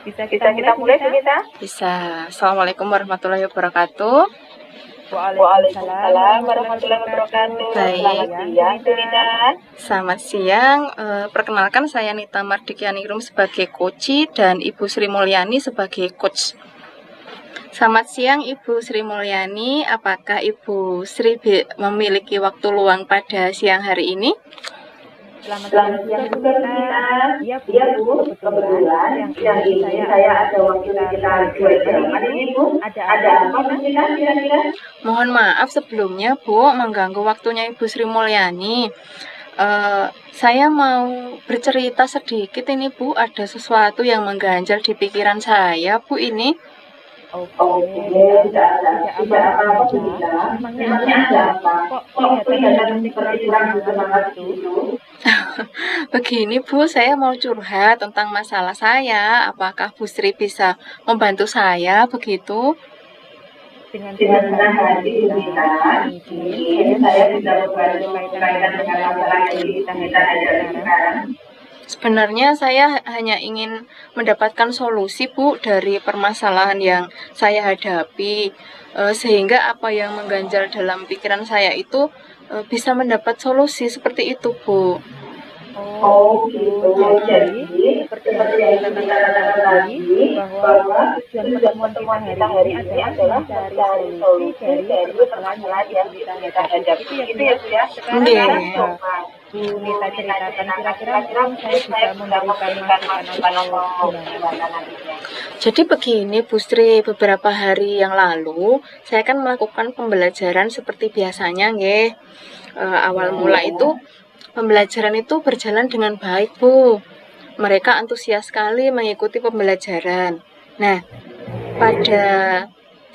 Bisa kita mulai, Bu Gita? Bisa. Assalamualaikum warahmatullahi wabarakatuh. Waalaikumsalam warahmatullahi wabarakatuh. Baik. Selamat siang, Bu Gita. Selamat siang. Perkenalkan saya Nita Mardikianingrum sebagai coach dan Ibu Sri Mulyani sebagai coach. Selamat siang Ibu Sri Mulyani. Apakah Ibu Sri memiliki waktu luang pada siang hari ini? Selamat siang juga, Bu Gita. Iya, Bu. Kebetulan siang ini saya ada waktu sekitar 2 jam. Ini, Bu, ada apa, Bu Gita, kira-kira? Mohon maaf sebelumnya, Bu, mengganggu waktunya Ibu Sri Mulyani. Saya mau bercerita sedikit ini, Bu. Ada sesuatu yang mengganjal di pikiran saya, Bu, ini. Oke, tidak apa-apa, Bu Gita. Memangnya ada apa? Kok kelihatan seperti kurang semangat itu? Begini Bu, saya mau curhat tentang masalah saya. Apakah Bu Sri bisa membantu saya begitu? Dengan senang hati, Bu Gita. Mungkin saya bisa membantu berkaitan dengan masalah yang kita hadapi sekarang. Sebenarnya saya hanya ingin mendapatkan solusi Bu dari permasalahan yang saya hadapi, sehingga apa yang mengganjal dalam pikiran saya itu bisa mendapat solusi seperti itu Bu. Oh gitu. Jadi seperti yang kita katakan tadi bahwa tujuan pertemuan kita hari ini adalah mencari solusi dari permasalahan yang kita hadapi. Itu ya Bu ya. Sekarang Bu Nita ceritakan kira-kira saya bisa memberikan masukan atau gimana? Jadi begini Bu Sri, beberapa hari yang lalu saya kan melakukan pembelajaran seperti biasanya nggih. Awal mula itu pembelajaran itu berjalan dengan baik Bu. Mereka antusias sekali mengikuti pembelajaran. Nah, pada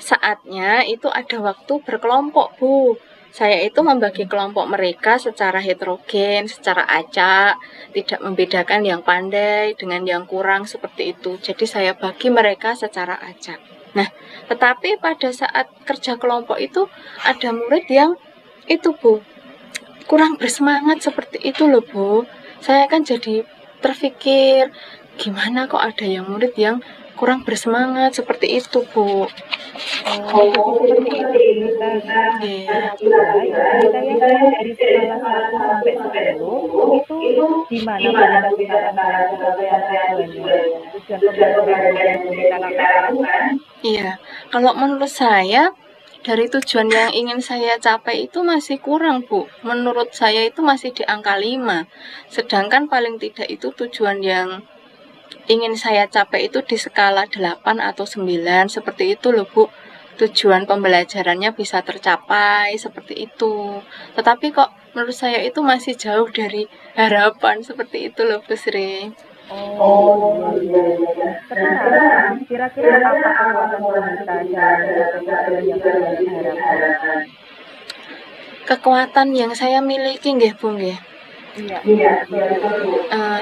saatnya itu ada waktu berkelompok Bu. Saya itu membagi kelompok mereka secara heterogen, secara acak, tidak membedakan yang pandai dengan yang kurang seperti itu. Jadi saya bagi mereka secara acak. Nah, tetapi pada saat kerja kelompok itu ada murid yang itu Bu, kurang bersemangat seperti itu loh Bu. Saya kan jadi terpikir, gimana kok ada yang murid yang kurang bersemangat seperti itu Bu. Seperti itu kita yang dari skala 1 sampai 10 itu di mana tujuan pembelajaran yang kita lakukan? Iya, kalau menurut saya dari tujuan yang ingin saya capai itu masih kurang Bu. Menurut saya itu masih di angka 5. Sedangkan paling tidak itu tujuan yang ingin saya capai itu di skala 8 atau 9 seperti itu loh Bu. Tujuan pembelajarannya bisa tercapai seperti itu. Tetapi kok menurut saya itu masih jauh dari harapan seperti itu loh Bu Sri. Oh iya. Sekarang kira-kira apa kekuatan wanita dalam yang diharapkan? Kekuatan yang saya miliki nggih Bu nggih. Iya.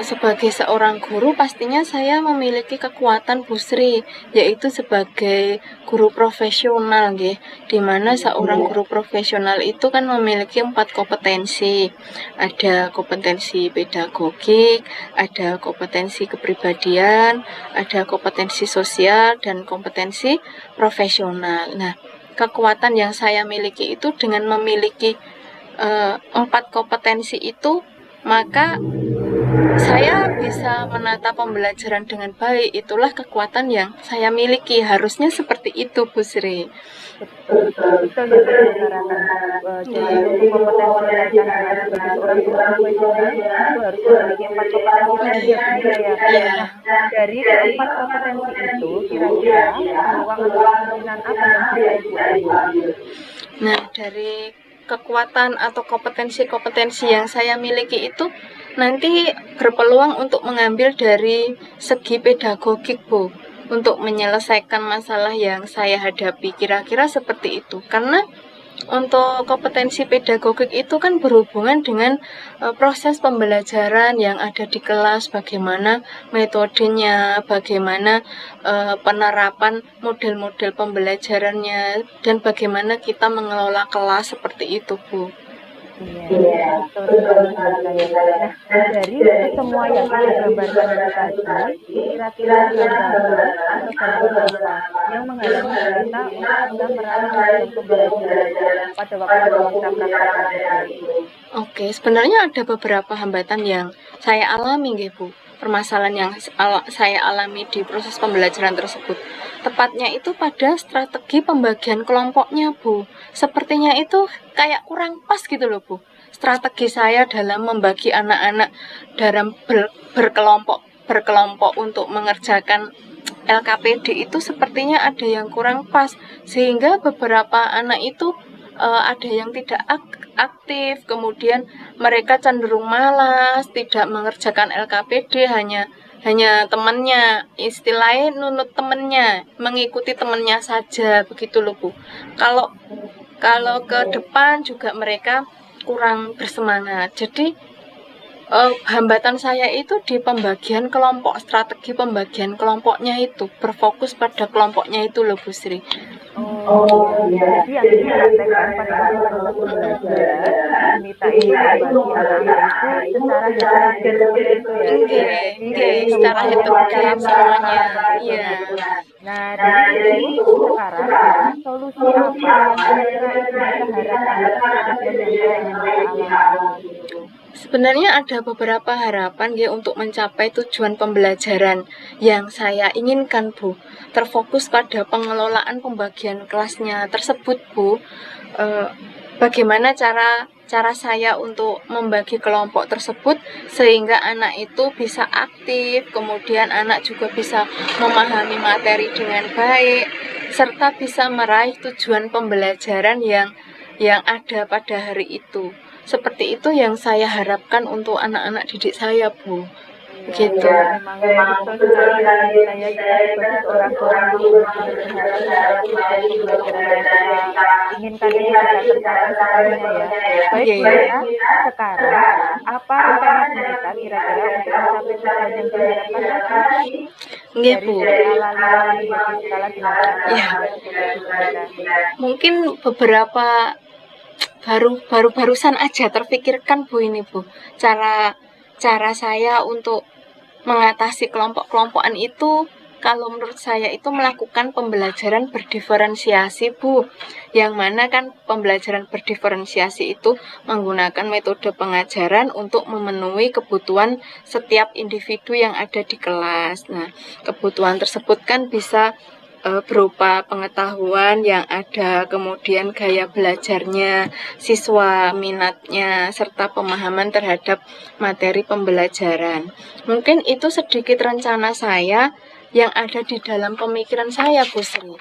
Sebagai seorang guru pastinya saya memiliki kekuatan Bu Sri, yaitu sebagai guru profesional nggih, di mana seorang guru profesional itu kan memiliki 4 kompetensi. Ada kompetensi pedagogik, ada kompetensi kepribadian, ada kompetensi sosial dan kompetensi profesional. Nah, kekuatan yang saya miliki itu dengan memiliki 4 kompetensi itu, maka saya bisa menata pembelajaran dengan baik. Itulah kekuatan yang saya miliki. Harusnya seperti itu Bu Sri. Betul ya Bu Sri. Jadi untuk kompetensi belajar sebagai seorang guru profesional itu harus memiliki 4 kompetensi ya. Nah, dari keempat kompetensi itu kira-kira peluang atau kemungkinan apa yang bisa Ibu ambil? Nah, dari kekuatan atau kompetensi-kompetensi yang saya miliki itu nanti berpeluang untuk mengambil dari segi pedagogik Bu, untuk menyelesaikan masalah yang saya hadapi, kira-kira seperti itu. Karena untuk kompetensi pedagogik itu kan berhubungan dengan proses pembelajaran yang ada di kelas, bagaimana metodenya, bagaimana penerapan model-model pembelajarannya, dan bagaimana kita mengelola kelas seperti itu Bu. Iya, betul sekali Bu saya. Nah, dari semua yang Ibu gambarkan itu tadi, kira-kira hambatan atau gangguan apa yang menghalangi kita untuk bisa meraih tujuan pembelajaran pada waktu di masa praktek tadi ya Bu? Oke, sebenarnya ada beberapa hambatan yang saya alami nggih Bu. Permasalahan yang saya alami di proses pembelajaran tersebut. Tepatnya itu pada strategi pembagian kelompoknya Bu. Sepertinya itu kayak kurang pas gitu loh Bu. Strategi saya dalam membagi anak-anak dalam berkelompok untuk mengerjakan LKPD itu sepertinya ada yang kurang pas, sehingga beberapa anak itu ada yang tidak aktif, kemudian mereka cenderung malas, tidak mengerjakan LKPD, hanya temannya, istilahnya nunut temannya, mengikuti temannya saja, begitu loh Bu. Kalau ke depan juga mereka kurang bersemangat. Jadi hambatan saya itu di pembagian kelompok, strategi pembagian kelompoknya itu berfokus pada kelompoknya itu loh Bu Sri. Oh iya, jadi yang dipraktekkan pada proses pembelajaran, Nita itu membagi anak-anak itu secara heterogen seperti itu ya. Enggak, Jadi secara semuanya heterogen semuanya. seperti itu Iya. Bu. Nah, dari itu sekarang solusi apa yang kira-kira Ibu bisa harapkan atas kejadian yang kayak yang Nita alami ini Bu? Sebenarnya ada beberapa harapan ya untuk mencapai tujuan pembelajaran yang saya inginkan Bu. Terfokus pada pengelolaan pembagian kelasnya tersebut Bu. Bagaimana cara saya untuk membagi kelompok tersebut sehingga anak itu bisa aktif, kemudian anak juga bisa memahami materi dengan baik, serta bisa meraih tujuan pembelajaran yang ada pada hari itu. Seperti itu yang saya harapkan untuk anak-anak didik saya, Bu. Iya, Gitu. memang betul sekali ya Bu Nita ya, kita sebagai seorang guru memang benar-benar berharap supaya tujuan pembelajaran yang kita inginkan ini bisa tercapai sepenuhnya ya. Baik Bu Iya. Nita, sekarang apa rencana Bu Nita kira-kira untuk mencapai tujuan yang diharapkan tadi Nggih, dari Bu. skala 5 menjadi skala 8 Iya. Bu Nita? Mungkin beberapa barusan aja terpikirkan Bu ini Bu. Cara saya untuk mengatasi kelompok-kelompokan itu, kalau menurut saya itu melakukan pembelajaran berdiferensiasi Bu. Yang mana kan pembelajaran berdiferensiasi itu menggunakan metode pengajaran untuk memenuhi kebutuhan setiap individu yang ada di kelas. Nah, kebutuhan tersebut kan bisa berupa pengetahuan yang ada, kemudian gaya belajarnya siswa, minatnya, serta pemahaman terhadap materi pembelajaran. Mungkin itu sedikit rencana saya yang ada di dalam pemikiran saya, Bu Sri.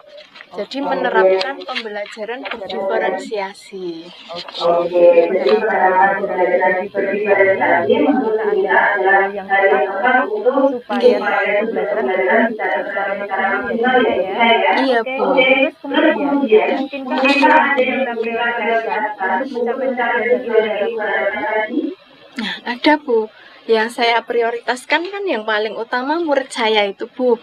Jadi menerapkan pembelajaran berdiferensiasi. Oke, penerapan pembelajaran berdiferensiasi penggunaan cara yang tepat untuk supaya pembelajaran bisa tercapai maksimal ya. Iya, Oke, Bu. terus kemudian mungkinkah ada yang kita prioritaskan untuk mencapai tujuan yang Ibu harapkan tadi? Nah, ada Bu. Yang saya prioritaskan kan yang paling utama murid saya itu Bu.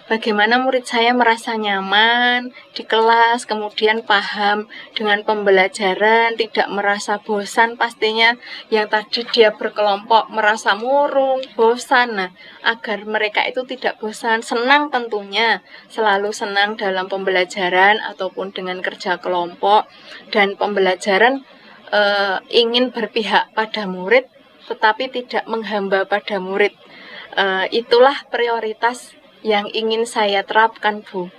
Bagaimana murid saya merasa nyaman di kelas, kemudian paham dengan pembelajaran, tidak merasa bosan pastinya. Yang tadi dia berkelompok merasa murung, bosan. Nah, agar mereka itu tidak bosan, senang tentunya, selalu senang dalam pembelajaran ataupun dengan kerja kelompok dan pembelajaran ingin berpihak pada murid tetapi tidak menghamba pada murid. Itulah prioritas yang ingin saya terapkan Bu.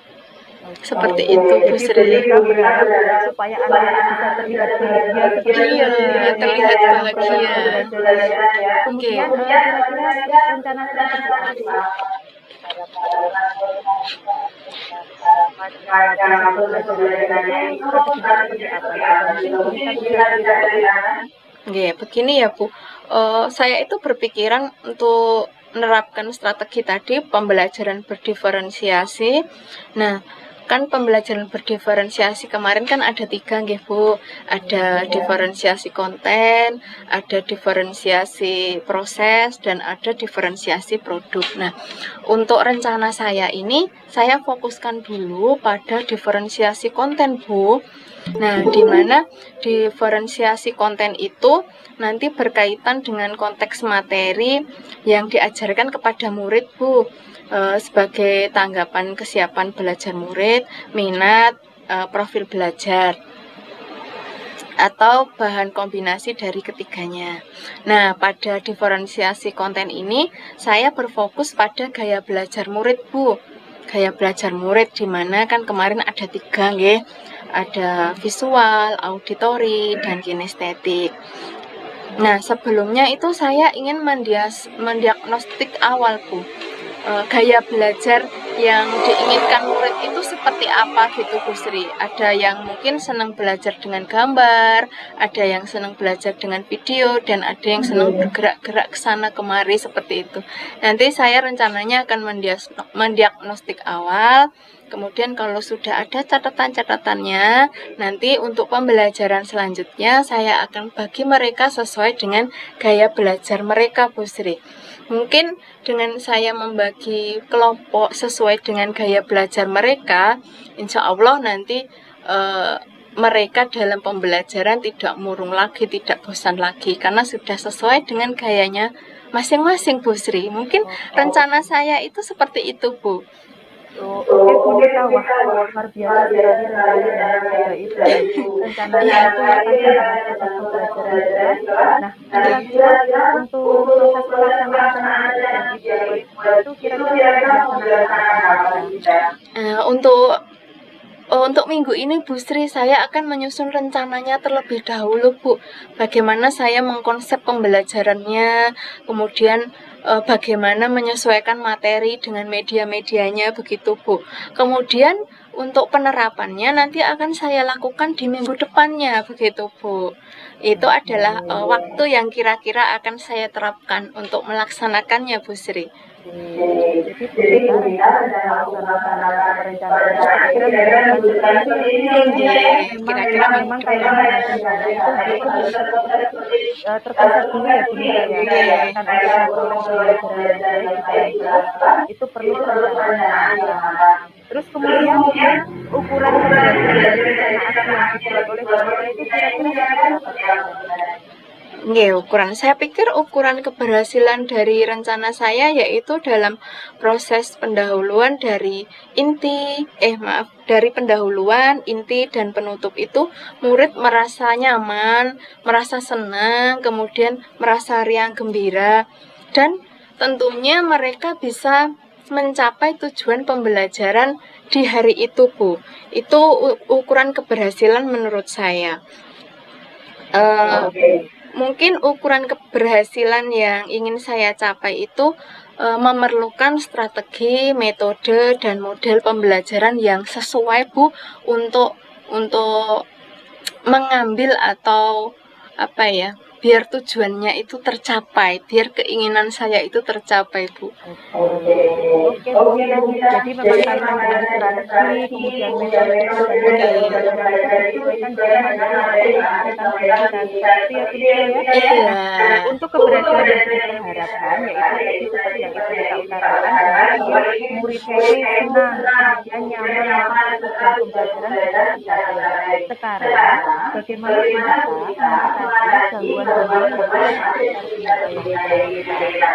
Seperti itu Bu Sri. Kita berharap supaya anak-anak bisa terlihat bahagia seperti Iya, itu ya, terlihat dalam bahagia. proses pembelajaran ya. Kemudian kira-kira rencana strategi apa? Pada pembelajarannya itu strateginya seperti apa? Mungkin kita bisa ceritakan. Oke, begini ya Bu. Saya itu berpikiran untuk menerapkan strategi tadi pembelajaran berdiferensiasi. Nah, kan pembelajaran berdiferensiasi kemarin kan ada 3 nggih Bu. Ada diferensiasi konten, ada diferensiasi proses, dan ada diferensiasi produk. Nah, untuk rencana saya ini saya fokuskan dulu pada diferensiasi konten Bu. Nah, di mana diferensiasi konten itu nanti berkaitan dengan konteks materi yang diajarkan kepada murid, Bu. Sebagai tanggapan kesiapan belajar murid, minat, profil belajar, atau bahan kombinasi dari ketiganya. Nah, pada diferensiasi konten ini, saya berfokus pada gaya belajar murid, Bu. Gaya belajar murid di mana kan kemarin ada 3, nggih. Ada visual, auditori, dan kinestetik. Nah, sebelumnya itu saya ingin mendiagnostik awal, Bu. Gaya belajar yang diinginkan murid itu seperti apa gitu, Bu Sri. Ada yang mungkin senang belajar dengan gambar, ada yang senang belajar dengan video, dan ada yang senang bergerak-gerak ke sana kemari seperti itu. Nanti saya rencananya akan mendiagnostik awal. Kemudian kalau sudah ada catatan-catatannya, nanti untuk pembelajaran selanjutnya saya akan bagi mereka sesuai dengan gaya belajar mereka, Bu Sri. Mungkin dengan saya membagi kelompok sesuai dengan gaya belajar mereka, insya Allah nanti mereka dalam pembelajaran tidak murung lagi, tidak bosan lagi, karena sudah sesuai dengan gayanya masing-masing, Bu Sri. Mungkin rencana saya itu seperti itu, Bu. Oke, Bu Nita, wah luar biasa sekali rencana yang ada itu. Rencananya itu akan dengan proses pembelajaran jelas. Nah, kira-kira untuk proses pelaksanaan penelitian di itu kira-kira dilaksanakan kapan, Bu Nita? Untuk minggu ini, Bu Sri, saya akan menyusun rencananya terlebih dahulu, Bu. Bagaimana saya mengkonsep pembelajarannya, kemudian bagaimana menyesuaikan materi dengan media-medianya, begitu, Bu. Kemudian untuk penerapannya nanti akan saya lakukan di minggu depannya, begitu, Bu. Itu adalah waktu yang kira-kira akan saya terapkan untuk melaksanakannya, Bu Sri. Jadi Bu Nita rencana melaksanakan perencanaan itu kira-kira minggu depan seperti itu ya, Bu Nita. Memang kalau rencana itu harus terkonsep dulu ya, Bu Nita ya. Sedangkan untuk memperoleh pembelajaran yang baik juga yang jelas itu perlu perencanaan yang matang. Terus kemudian ukuran keberhasilan dari rencana aksi yang dibuat oleh Bu Nita itu kira-kira seperti apa, Bu Nita? Ukuran. Saya pikir ukuran keberhasilan dari rencana saya yaitu dalam proses pendahuluan dari dari pendahuluan, inti, dan penutup itu murid merasa nyaman, merasa senang, kemudian merasa riang gembira, dan tentunya mereka bisa mencapai tujuan pembelajaran di hari itu, Bu. Itu ukuran keberhasilan menurut saya. Mungkin ukuran keberhasilan yang ingin saya capai itu memerlukan strategi, metode, dan model pembelajaran yang sesuai, Bu, untuk mengambil atau biar tujuannya itu tercapai, biar keinginan saya itu tercapai, Bu. Oke, Bu Nita. Jadi memang kaitan dengan strategi, kemudian metode dan model pembelajaran itu disesuaikan dengan materi yang akan mereka sampaikan. Seperti ya, Bu Nita ya. Nah, untuk keberhasilan yang kita harapkan yaitu tadi seperti yang Ibu Nita utarakan bahwa muridnya itu senang, kemudian nyaman sampai tujuan pembelajaran bisa dicapai. Sekarang bagaimana Bu Nita mengatasi gangguan-gangguan yang ada di sekitar Bu Nita ya?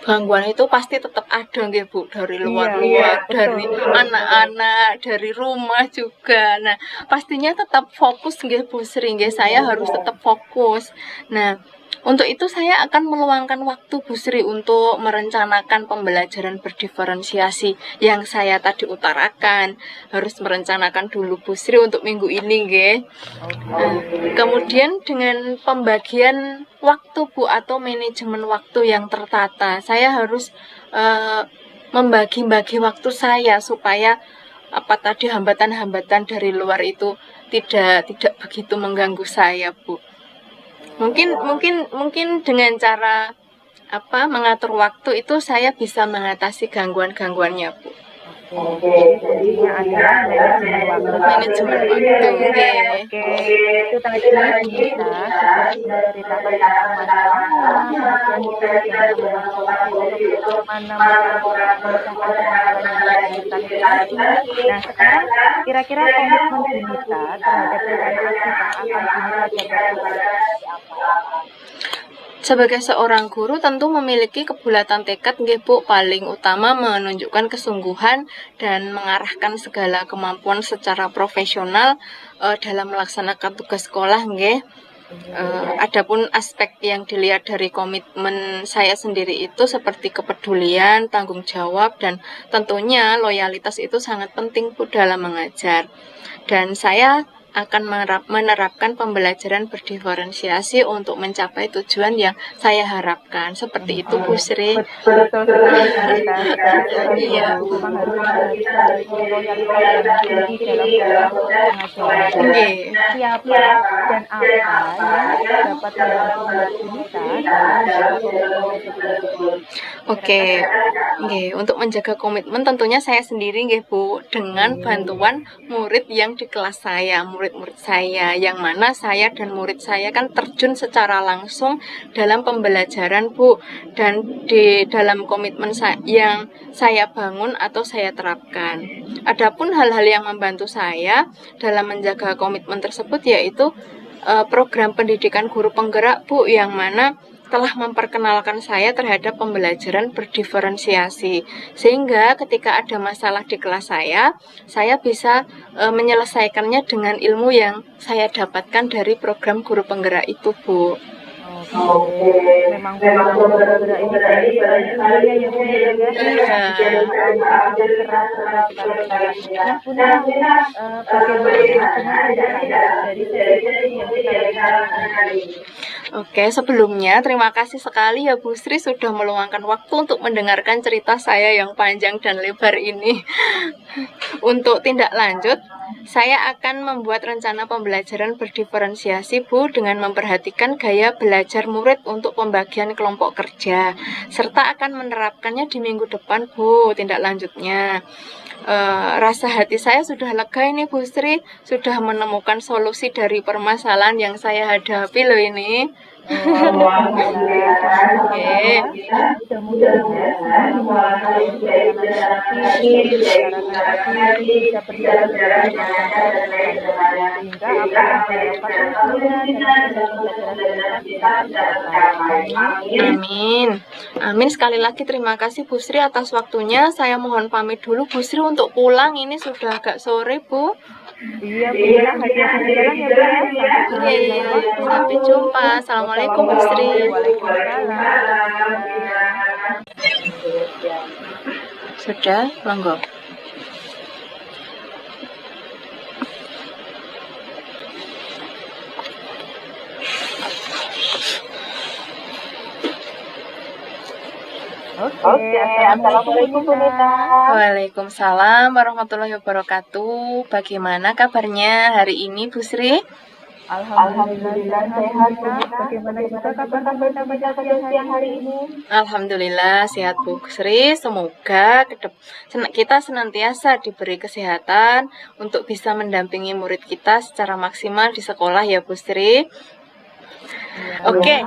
Gangguan itu pasti tetap ada, nggih, Bu, dari luar-luar, dari anak-anak, dari rumah juga. Nah, pastinya tetap fokus, nggih, Bu Sri, nggih, saya harus tetap fokus. Nah, untuk itu saya akan meluangkan waktu, Bu Sri, untuk merencanakan pembelajaran berdiferensiasi yang saya tadi utarakan. Harus merencanakan dulu, Bu Sri, untuk minggu ini, nggih. Kemudian dengan pembagian waktu, Bu, atau manajemen waktu yang tertata, saya harus membagi-bagi waktu saya supaya hambatan-hambatan dari luar itu tidak begitu mengganggu saya, Bu. Mungkin dengan cara mengatur waktu itu saya bisa mengatasi gangguan-gangguannya, Bu. Jadi kuncinya adalah manajemen waktu. Manajemen waktu, nggih. Oke, itu tadi Bu Nita sudah menceritakan tentang masalah, kemudian kita sudah menemukan solusi untuk menemukan memecahkan permasalahan yang ada di kita itu. Nah, sekarang kira-kira komitmen Bu Nita terhadap rencana kita akan Bu Nita jabarkan seperti apa? Sebagai seorang guru tentu memiliki kebulatan tekad nggih Bu, paling utama menunjukkan kesungguhan dan mengarahkan segala kemampuan secara profesional dalam melaksanakan tugas sekolah nggih. Adapun aspek yang dilihat dari komitmen saya sendiri itu seperti kepedulian, tanggung jawab, dan tentunya loyalitas itu sangat penting Bu dalam mengajar. Dan saya akan menerapkan pembelajaran berdiferensiasi untuk mencapai tujuan yang saya harapkan. Seperti itu Bu Sri. Betul sekali Bu Nita. Sebagai seorang guru memang harus memiliki loyalitas yang tinggi dalam pengajaran. Nggih. Siapa dan apa yang dapat membantu Bu Nita dalam menjaga komitmen tersebut? Oke, nggih, untuk menjaga komitmen tentunya saya sendiri nggih Bu, dengan bantuan murid yang di kelas saya, murid-murid saya, yang mana saya dan murid saya kan terjun secara langsung dalam pembelajaran Bu, dan di dalam komitmen yang saya bangun atau saya terapkan. Adapun hal-hal yang membantu saya dalam menjaga komitmen tersebut yaitu program pendidikan guru penggerak Bu, yang mana telah memperkenalkan saya terhadap pembelajaran berdiferensiasi, sehingga ketika ada masalah di kelas saya bisa menyelesaikannya dengan ilmu yang saya dapatkan dari program guru penggerak itu Bu. Oke, memang guru penggerak ini banyak sekali ya Bu ya. Keras sekali. Nah Bu Nita, bagaimana dengan tindak lanjut dari sesi yang kita lakukan hari ini? Oke, sebelumnya terima kasih sekali ya Bu Sri sudah meluangkan waktu untuk mendengarkan cerita saya yang panjang dan lebar ini. Untuk tindak lanjut, saya akan membuat rencana pembelajaran berdiferensiasi Bu dengan memperhatikan gaya belajar murid untuk pembagian kelompok kerja, serta akan menerapkannya di minggu depan Bu, tindak lanjutnya. Rasa hati saya sudah lega ini Bu Sri, sudah menemukan solusi dari permasalahan yang saya hadapi loh ini. Amin. Amin. Sekali lagi terima kasih Bu Sri atas waktunya. Saya mohon pamit dulu Bu Sri untuk pulang. Ini sudah agak sore Bu. Iya, hati-hati jalan ya Bu ya. Sampai jumpa. Assalamualaikum Bu Sri. Sudah, monggo. Oke, assalamualaikum Bu Nita. Waalaikumsalam warahmatullahi wabarakatuh. Bagaimana kabarnya hari ini Bu Sri? Alhamdulillah sehat Bu. Bagaimana juga kabar Bu Nita pada siang hari ini? Alhamdulillah sehat Bu Sri. Semoga kita senantiasa diberi kesehatan untuk bisa mendampingi murid kita secara maksimal di sekolah ya Bu Sri. Oke.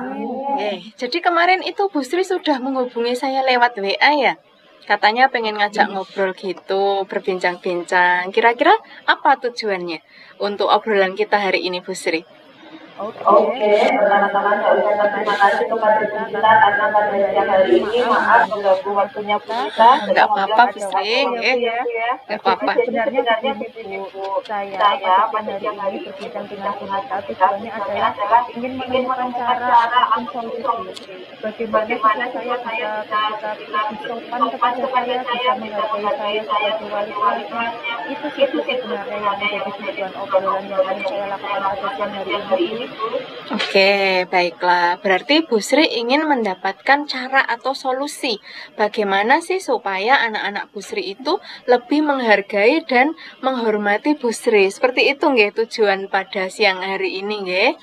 Jadi kemarin itu Bu Sri sudah menghubungi saya lewat WA ya. Katanya pengen ngajak ngobrol gitu, berbincang-bincang. Kira-kira apa tujuannya untuk obrolan kita hari ini Bu Sri? Oke, pertama-tama saya ucapkan terima kasih kepada kita karena pada siang hari ini maaf mengganggu waktunya kita. Enggak apa-apa Bu Sri, enggak apa-apa. Sebenarnya Bu, saya pada siang hari berbincang dengan Bu Nita, tujuannya adalah ingin menemukan cara ataupun solusi bagaimana saya bisa sopan kepada saya, bisa menghargai saya sebagai wali kelasnya. Itu sebenarnya yang menjadi tujuan obrolan yang akan saya lakukan pada siang hari ini. Oke, baiklah. Berarti Bu Sri ingin mendapatkan cara atau solusi bagaimana sih supaya anak-anak Bu Sri itu lebih menghargai dan menghormati Bu Sri. Seperti itu nggih tujuan pada siang hari ini nggih.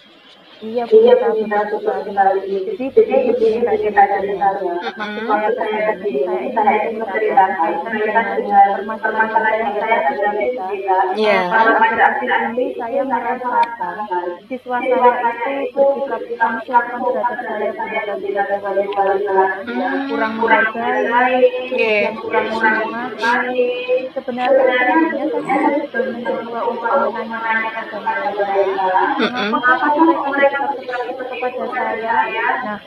Iya Bu Nita, benar sekali. Jadi begini cerita ceritanya. Maksud Mm-mm. saya kesini, saya ini menceritakan kaitan dengan permasalahan yang saya hadapi Bu Nita. Iya. Pada akhir-akhir ini saya merasakan siswa saya itu bersikap kurang sopan terhadap saya Bu Nita sebagai wali kelasnya, kurang menghargai, Oke. kemudian kurang menghormati. Sebenarnya sebelumnya saya sudah mencoba untuk menanyakan kepada mereka, mengapa sih mereka bersikap seperti itu kepada saya?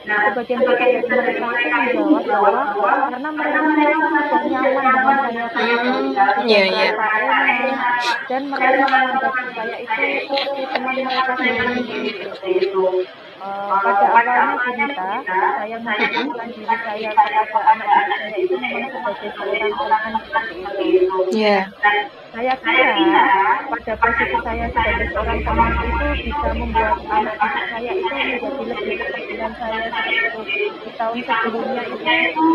Nah, sebagian besar dari mereka itu menjawab bahwa karena mereka merasa sudah nyaman dengan saya, Bu Nita, sudah Iya, iya. merasa enak, dan merasa menganggap saya itu seperti teman mereka sendiri seperti itu. Pada awalnya Bu Nita, saya memposisikan diri saya kepada anak didik saya itu memang sebagai seorang teman seperti itu. Iya. Saya kira pada posisi saya sebagai seorang teman itu bisa membuat anak didik saya itu menjadi lebih dekat dengan saya seperti itu. Di tahun sebelumnya itu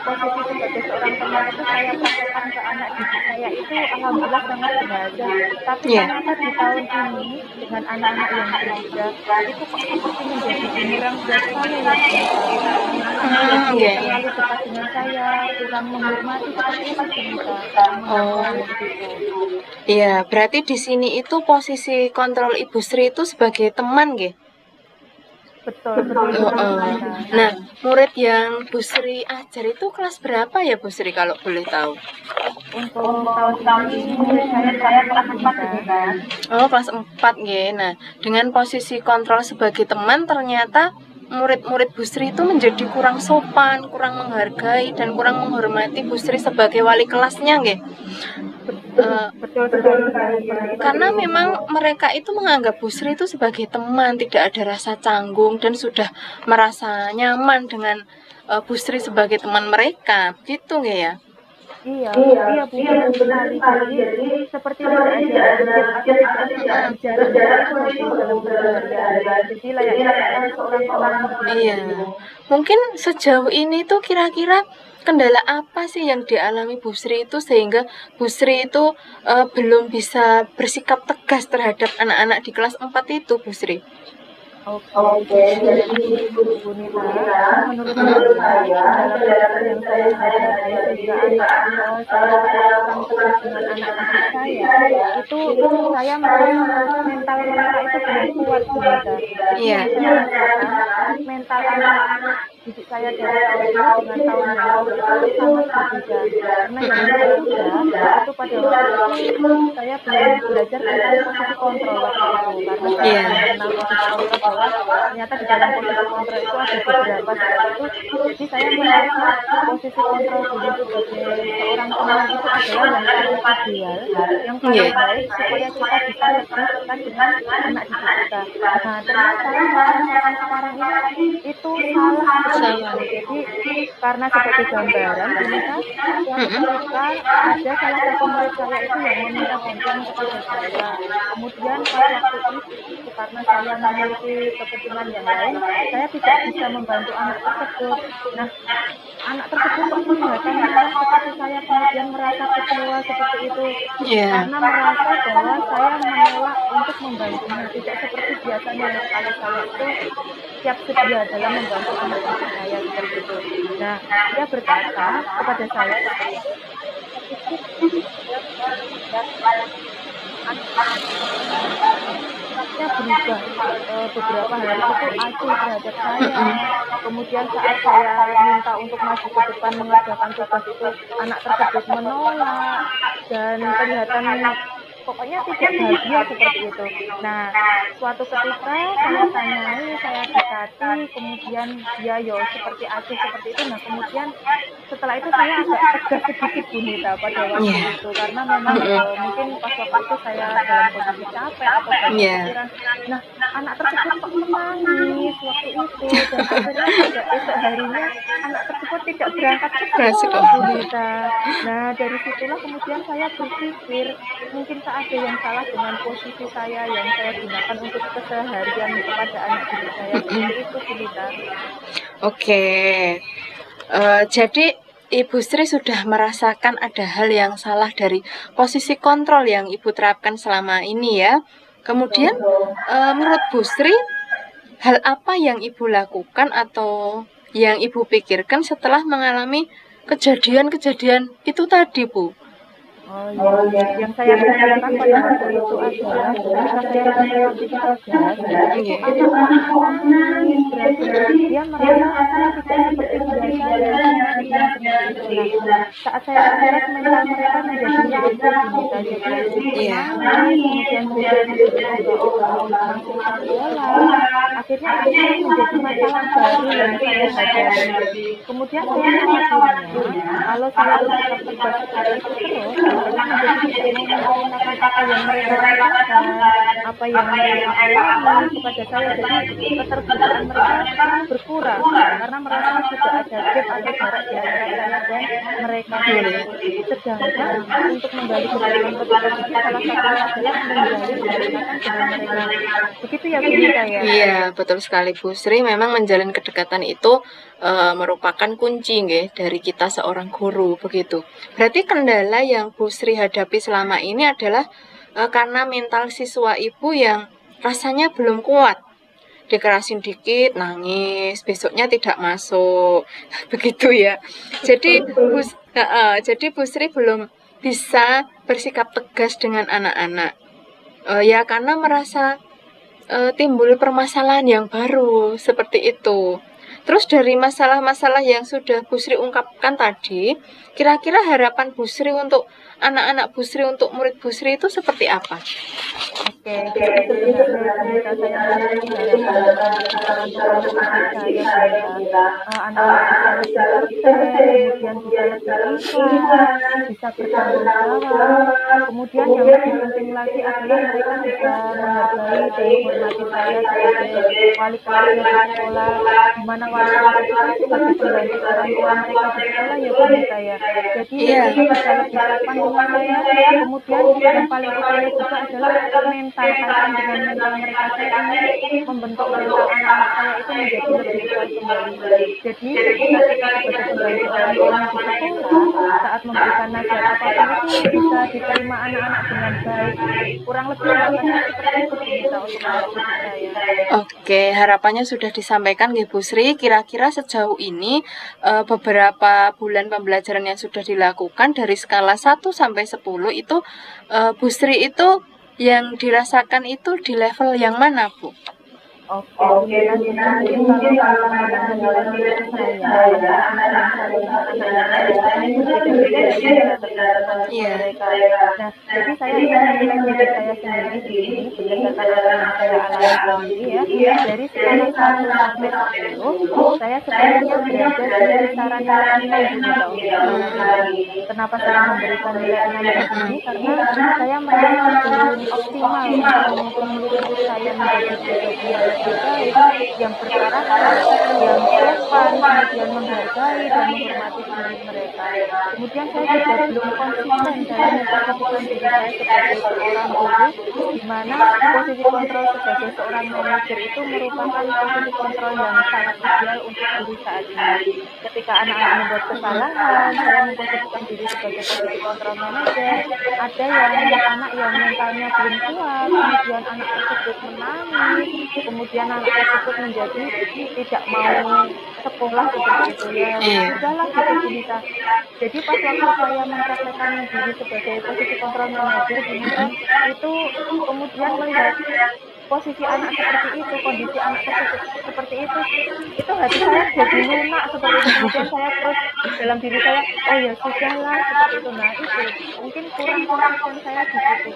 posisi sebagai seorang teman itu saya praktekkan ke anak didik saya itu alhamdulillah sangat berhasil. Tapi Iya. ternyata di tahun ini dengan anak-anak yang berbeda itu kok seperti menjadi bumerang buat saya ya Bu Nita. Anak-anak jadi Iya, iya. terlalu dekat dengan saya, kurang menghormati seperti itu Bu Nita, kurang Oh. menghargai begitu. Iya, berarti di sini itu posisi kontrol Ibu Sri itu sebagai teman, nggih? Betul, seperti itu Bu Nita. Nah, murid yang Bu Sri ajar itu kelas berapa ya Bu Sri kalau boleh tahu? Untuk tahun ini murid saya kelas 4 Bu Nita. Oh, kelas 4 nggih. Nah, dengan posisi kontrol sebagai teman ternyata murid-murid Bu Sri itu menjadi kurang sopan, kurang menghargai dan kurang menghormati Bu Sri sebagai wali kelasnya nggih. Betul sekali seperti itu. Karena memang mereka itu menganggap Bu Sri itu sebagai teman, tidak ada rasa canggung dan sudah merasa nyaman dengan Bu Sri sebagai teman mereka. Gitu nggih ya? Iya, Bu, benar sekali. Jadi seperti tidak ada gap atau tidak ada jarak seperti itu loh Bu dalam keseharian. Jadi layaknya seperti seorang teman begitu. Iya. Mungkin sejauh ini tuh kira-kira kendala apa sih yang dialami Bu Sri itu sehingga Bu Sri itu belum bisa bersikap tegas terhadap anak-anak di kelas 4 itu, Bu Sri? Oke, jadi Bu Nita, menurut saya kendala yang saya hadapi sehingga saya kurang tegas dengan anak didik saya itu saya merasa mental mereka itu belum kuat Bu Nita. Iya. Saya rasakan mental anak didik saya dari tahun ini dengan tahun yang lalu itu sangat berbeda. Karena yang sudah itu pada waktu itu saya belum belajar tentang posisi kontrol waktu itu karena saya Iya. belum mengenal posisi kontrol bahwa ternyata di dalam posisi kontrol itu ada beberapa seperti itu. Jadi saya merasa posisi kontrol diri sebagai seorang teman itu adalah yang paling ideal, yang paling baik supaya kita bisa lebih dekat dengan anak didik kita. Nah, ternyata yang saya rasakan sekarang ini itu salah seperti itu. Jadi karena sebagai gambaran, Bunita, suatu ketika ada salah satu murid saya itu yang meminta bantuan kepada saya. Kemudian pas waktu itu karena saya memiliki kepentingan yang lain, saya tidak bisa membantu anak tersebut. Nah, anak tersebut kok kelihatan marah seperti saya, kemudian merasa kecewa seperti itu. Iya. Karena merasa bahwa saya menolak untuk membantunya, tidak seperti biasanya kalau saya itu siap sedia dalam membantu anak didik saya seperti itu. Nah, dia berkata kepada saya, saya berubah beberapa hari itu acuh terhadap saya. Kemudian saat saya minta untuk maju ke depan mengerjakan tugas itu, anak tersebut menolak dan kelihatan pokoknya tidak bahagia seperti itu. Nah, suatu ketika saya tanyai, saya dekati, kemudian dia seperti acuh seperti itu. Nah, kemudian setelah itu saya agak tegas sedikit Bunita pada waktu itu karena memang mungkin pas waktu itu saya dalam kondisi capek atau banyak pikiran. Nah, anak tersebut kok menangis waktu itu dan akhirnya pada esok harinya anak tersebut tidak berangkat ke sekolah Bunita. Nah, dari situlah kemudian saya berpikir mungkin ada yang salah dengan posisi saya yang saya gunakan untuk keseharian kepada anak didik saya seperti itu Bunita. Oke. Jadi Ibu Sri sudah merasakan ada hal yang salah dari posisi kontrol yang Ibu terapkan selama ini ya. Kemudian menurut Bu Sri hal apa yang Ibu lakukan atau yang Ibu pikirkan setelah mengalami kejadian-kejadian itu tadi, Bu? Oh iya, yang saya pikirkan pada waktu itu adalah ketika saya pulang tugas, itu anak-anak nangis berat-berat. Dia merasa saya tidak seperti biasanya, saya ingin seperti itu. Nah, saat saya tes mental mereka menjadi luntur Bunita. Jadi Iya. menangis, kemudian tidak memberi obat-obat untuk masuk sekolah. Akhirnya ini menjadi masalah baru yang saya hadapi. Kemudian saya khawatirnya kalau saya bersikap tegas seperti itu terus, mereka menjadi tidak mau menceritakan apa yang mereka rasakan, apa yang mereka alami kepada saya. Jadi keterbukaan mereka berkurang karena merasa sudah ada gap atau jarak di antara saya dan mereka. Sedangkan untuk menggali kedekatan positif salah satunya adalah menggali kedekatan dengan mereka. Begitu ya Bu Nita ya? Iya, betul sekali Bu Sri. Memang menjalin kedekatan itu merupakan kunci nggih dari kita seorang guru begitu. Berarti kendala yang Bu Sri hadapi selama ini adalah karena mental siswa Ibu yang rasanya belum kuat. Dikerasin dikit nangis, besoknya tidak masuk. Begitu ya. Jadi Bu Sri belum bisa bersikap tegas dengan anak-anak. Ya karena merasa timbul permasalahan yang baru seperti itu. Terus dari masalah-masalah yang sudah Bu Sri ungkapkan tadi, kira-kira harapan Bu Sri untuk anak-anak Bu Sri, untuk murid Bu Sri itu seperti apa? Oke, jadi sebenarnya Bunita saya memiliki harapan untuk anak-anak saya, anak-anak bisa lebih cerdas, kemudian juga lebih ikhlas, bisa bertanggung jawab. Kemudian yang lebih penting lagi adalah mereka bisa menghargai dan menghormati saya sebagai wali kelasnya di sekolah, di mana wali kelas itu kan sebagai pengganti orang tua mereka di sekolah ya Bunita ya. Jadi mereka bisa lebih sopan dengan saya. Kemudian yang paling utama juga adalah mental, kaitan dengan mental mereka. Saya ingin membentuk mental anak-anak saya itu menjadi lebih kuat kembali. Jadi ketika kita sebagai pengganti orang tuanya di sekolah, saat memberikan nasihat apapun itu bisa diterima anak-anak dengan baik. Kurang lebih harapannya seperti itu Bunita untuk anak didik saya. Oke, harapannya sudah disampaikan nggih Bu Sri. Kira-kira sejauh ini beberapa bulan pembelajaran yang sudah dilakukan dari skala 1 sampai 10 itu Bu Sri itu yang dirasakan itu di level yang mana, Bu? Oke, Bunita, mungkin kalau kita melihat nilai saya, anak-anak yang saya dengan anak-anak lain itu kan berbeda-beda ya Bunita, tergantung mereka. Nah, jadi saya ingin menilai diri saya sendiri di sini berdasarkan apa yang saya alami sendiri ya. Dari skala 1 sampai 10, saya sepertinya berada di kisaran nilai 6 Bunita untuk sekarang ini. Kenapa saya memberikan nilai 6 di sini? Karena saya merasa belum optimal untuk menuntun murid-murid saya menjadi pribadi yang lebih baik, yang berkarakter, yang sopan, kemudian menghargai dan menghormati diri mereka. Kemudian saya juga belum konsisten dalam memposisikan diri saya sebagai seorang guru, di mana posisi kontrol sebagai seorang manajer itu merupakan posisi kontrol yang sangat ideal untuk guru saat ini. Ketika anak-anak membuat kesalahan, saya memposisikan diri sebagai posisi kontrol manajer. Ada yang anak yang mentalnya belum kuat, kemudian anak tersebut menangis, kemudian anak tersebut menjadi tidak mau sekolah seperti itu ya. Sudahlah gitu Bunita. Jadi pas waktu saya mempraktekkan diri sebagai posisi kontrol manajer Bunita, itu kemudian melihat posisi anak seperti itu, kondisi anak tersebut seperti itu hati saya jadi lunak seperti itu. Kemudian saya terus dalam diri saya, oh ya sudahlah seperti itu. Nah itu mungkin kurang konsisten saya di situ.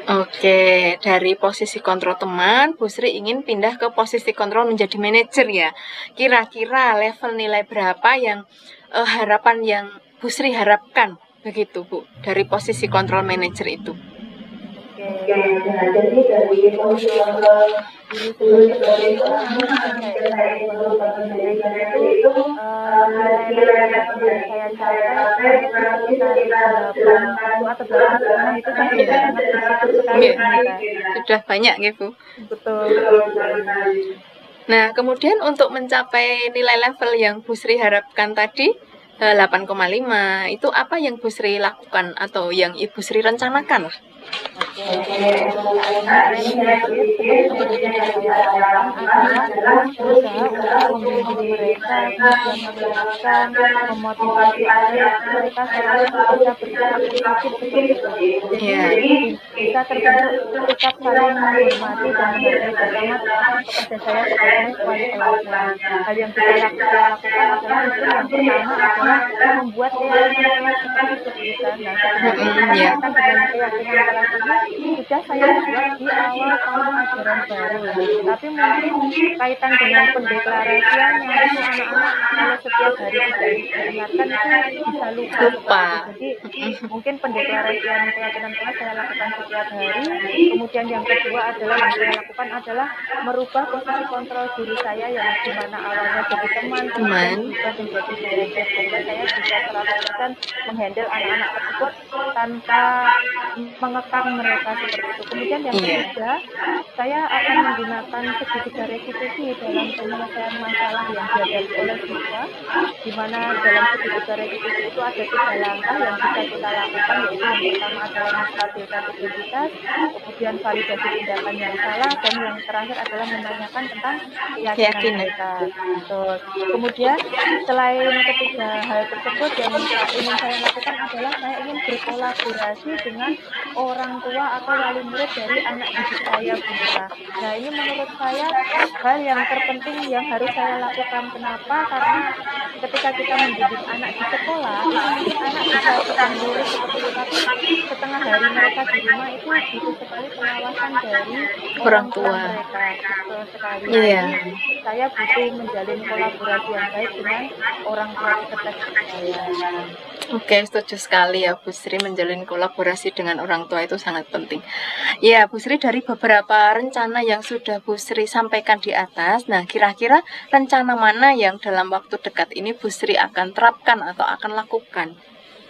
Oke, dari posisi kontrol teman, Bu Sri ingin pindah ke posisi kontrol menjadi manajer ya. Kira-kira level nilai berapa yang harapan yang Bu Sri harapkan begitu Bu, dari posisi kontrol manajer itu? Oke, nah jadi dari posisi kontrol diri sebagai seorang manajer saya sebagai manajer itu nilai-nilai yang saya capai di sekitar 8 atau 8,5 itu saya sudah sangat bersyukur sekali. Sudah banyak gitu. Betul. Nah, kemudian untuk mencapai nilai level yang Bu Sri harapkan tadi 8,5 itu apa yang Bu Sri lakukan atau yang Ibu Sri rencanakan? Oke, untuk saat ini saya sedikit seperti yang bisa saya lakukan adalah berusaha untuk membimbing mereka, kemudian mengingatkan, memotivasi agar mereka selalu bisa bersikap positif seperti itu. Jadi Iya. bisa terbentuk sikap saling menghormati dan menghargai bersama kepada saya sebagai wali kelasnya. Hal yang bisa saya lakukan adalah mungkin yang pertama adalah membuat keyakinan kelas seperti itu bisa. Nah, sebenarnya itu kan Iya. kaitan dengan keyakinan kelas ini sudah saya buat di awal tahun ajaran baru. Tapi mungkin kaitan dengan pendeklarasiannya itu anak-anak kalau setiap hari tidak diingatkan itu bisa lupa Lupa. seperti itu. Jadi mungkin pendeklarasian keyakinan kelas saya lakukan setiap hari. Kemudian yang kedua adalah yang saya lakukan adalah merubah posisi kontrol diri saya yang dimana awalnya jadi teman, kemudian berubah menjadi manajer sehingga saya bisa 100% menghandle anak-anak tersebut tanpa mengekang mereka seperti itu. Kemudian yang Iya. ketiga, saya akan menggunakan segitiga restitusi dalam penyelesaian masalah yang dihadapi oleh siswa, di mana dalam segitiga restitusi itu ada 3 langkah yang bisa kita lakukan, yaitu yang pertama adalah menstabilkan identitas, kemudian validasi tindakan yang salah, dan yang terakhir adalah menanyakan tentang keyakinan mereka. Betul. Kemudian selain ketiga hal tersebut yang ingin saya lakukan adalah saya ingin berkolaborasi dengan orang tua atau wali murid dari anak didik saya, Bu Nita. Nah, ini menurut saya hal yang terpenting yang harus saya lakukan. Kenapa? Karena ketika kita mendidik anak di sekolah, itu mungkin anak bisa sedang lurus seperti itu, tapi setengah hari mereka di rumah itu butuh sekali pengawasan dari orang tua mereka. Betul sekali. Iya. Jadi, saya butuh menjalin kolaborasi yang baik dengan orang tua peserta didik saya. Oke, setuju sekali ya Bu Sri, menjalin kolaborasi dengan orang tua itu sangat penting. Ya, Bu Sri, dari beberapa rencana yang sudah Bu Sri sampaikan di atas, nah kira-kira rencana mana yang dalam waktu dekat ini Bu Sri akan terapkan atau akan lakukan?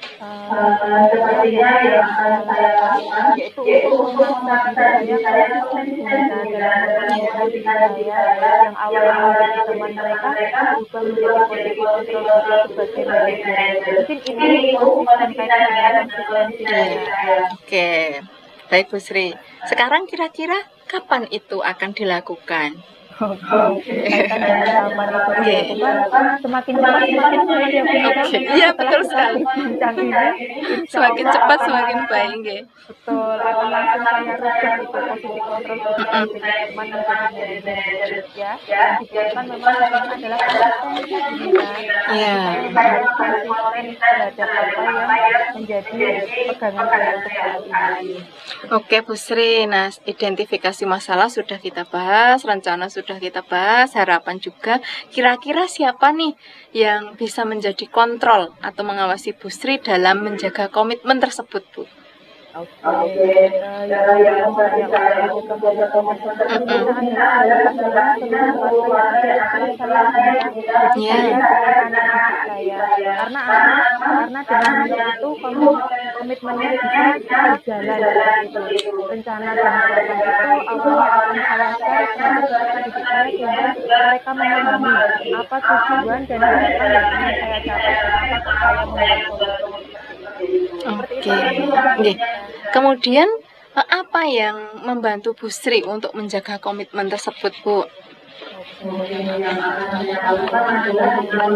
Sepertinya yang akan saya lakukan yaitu untuk memaksa diri saya konsisten dalam memperbaiki diri saya yang awalnya menjadi teman mereka berubah menjadi posisi kontrol diri sebagai manajer. Mungkin ini konsisten kaitan dengan konsistensi saya. Oke, baik Bu Sri. Sekarang kira-kira kapan itu akan dilakukan? Kaitan dengan tahapan itu dilakukan semakin cepat semakin baik ya Bu Nita. Iya, betul sekali. Bincang ini Semakin cepat semakin baik, nggih. Betul, akan langsung saya rubah itu posisi kontrol diri saya dari teman menjadi manajer ya. Yang dibutuhkan memang sekarang adalah konsistensi Bu Nita. Iya. Saya memang harus konsisten terhadap apa yang menjadi pegangan saya untuk saat ini. Oke Bu Sri, nah identifikasi masalah sudah kita bahas, rencana sudah kita bahas, harapan juga. Kira-kira siapa nih yang bisa menjadi kontrol atau mengawasi Bu Sri dalam menjaga komitmen tersebut, Bu? Yang menjaga komitmen tersebut ini adalah seluruh warga yang ada di kelas saya, jadi saya anak-anak saya. Karena dengan itu komitmennya bisa berjalan seperti itu. Rencana dan program itu awalnya akan saya share kepada peserta didik saya sehingga mereka memahami apa tujuan dan harapan yang ingin saya capai, kenapa saya membuat komitmen. Oke. Kemudian apa yang membantu Bu Sri untuk menjaga komitmen tersebut, Bu? Yang akan saya lakukan adalah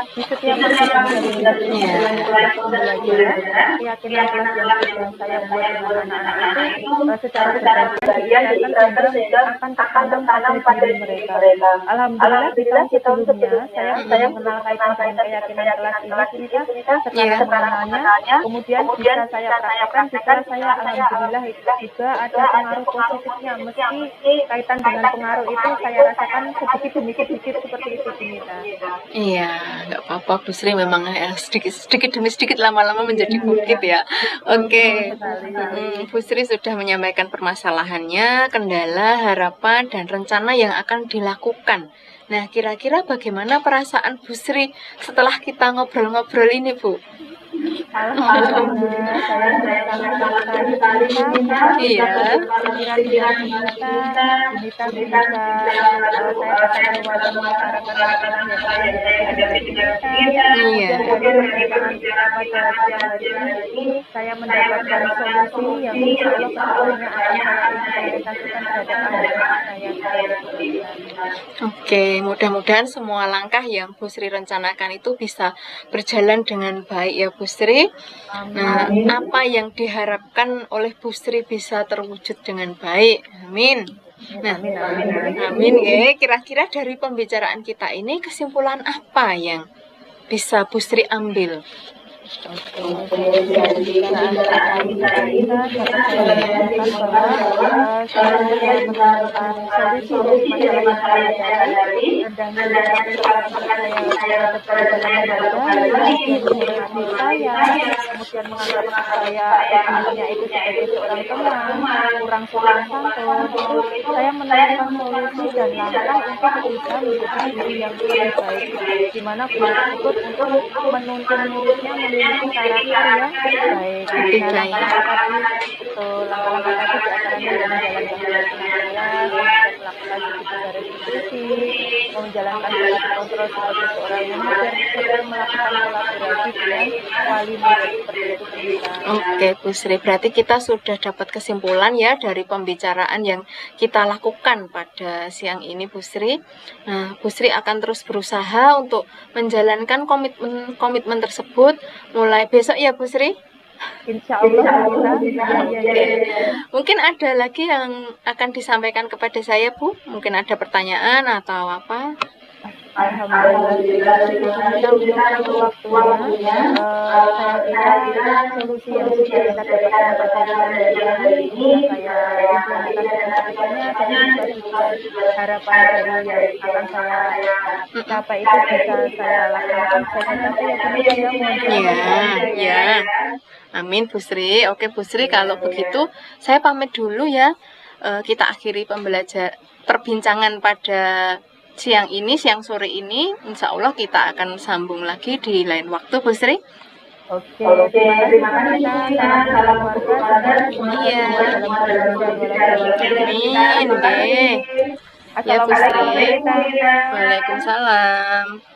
di setiap selain proses pembelajaran, keyakinan kelas yang sudah saya buat dengan anak-anak itu secara bergantian diingatkan sehingga akan tertanam pada diri mereka. Alhamdulillah di tahun sebelumnya saya sudah mengenal kaitan dengan keyakinan kelas ini secara mengenalnya, kemudian bisa saya praktekkan, bisa saya alhamdulillah itu juga ada pengaruh positifnya, meski kaitan dengan pengaruh itu saya rasakan sedikit demi sedikit seperti itu Nita. Iya, nggak apa-apa Bu Sri, memang sedikit demi sedikit lama-lama menjadi bukit ya. Oke. Bu Sri sudah menyampaikan permasalahannya, kendala, harapan, dan rencana yang akan dilakukan. Nah, kira-kira bagaimana perasaan Bu Sri setelah kita ngobrol-ngobrol ini, Bu? Alhamdulillah, saya sangat sekali Bunita. Iya. Sekiranya Bunita bisa saya dapat mewakili masyarakat yang ada di sekitar. Iya. Kemudian dari perbincangan kita pada siang hari ini, saya mendapatkan solusi yang insya Allah kedepannya akan saya implementasikan terhadap anak-anak saya. Oke, mudah-mudahan semua langkah yang Bu Sri rencanakan itu bisa berjalan dengan baik ya Bu Sri. Nah, apa yang diharapkan oleh Bu Sri bisa terwujud dengan baik. Amin. Nah, amin ya. Kira-kira dari pembicaraan kita ini kesimpulan apa yang bisa Bu Sri ambil? Dari pembicaraan kita dapat saya menyimpulkan bahwa saya menemukan solusi dari masalah yang saya hadapi dan saya dapat berjalan dengan baik, menghormati saya, kemudian menganggap saya dirinya itu sebagai seorang teman, kurang sopan santun. Itu saya menemukan solusi dan langkah untuk bisa menjadi guru yang lebih baik, di mana guru tersebut untuk menuntun muridnya memiliki karakter yang baik. Nah, langkah-langkah tadi itu langkah-langkah tadi diantaranya dengan menjalankan kelas, kemudian melakukan diskusi, menjalankan fungsi kontrol sebagai seorang murid dan kemudian melakukan kolaborasi dengan wali murid seperti itu kita. Oke, Bu Sri, berarti kita sudah dapat kesimpulan ya dari pembicaraan yang kita lakukan pada siang ini, Bu Sri. Nah, Bu Sri akan terus berusaha untuk menjalankan komitmen tersebut mulai besok ya, Bu Sri. Insya Allah Mungkin ada lagi yang akan disampaikan kepada saya, Bu? Mungkin ada pertanyaan atau apa? Alhamdulillah, untuk waktunya. Saya kira solusi yang sudah kita dapatkan pada hari ini bisa saya implementasikan dan juga harapan dari yang akan saya capai itu bisa saya lakukan. Saya ya. Amin, Bu Sri. Oke, Bu Sri, kalau begitu saya pamit dulu ya. Kita akhiri perbincangan pada siang sore ini. Insya Allah kita akan sambung lagi di lain waktu, Bu Sri. Oke, terima kasih. Salam keluarga. Iya. Amin. Ya, Bu Sri. Waalaikumsalam.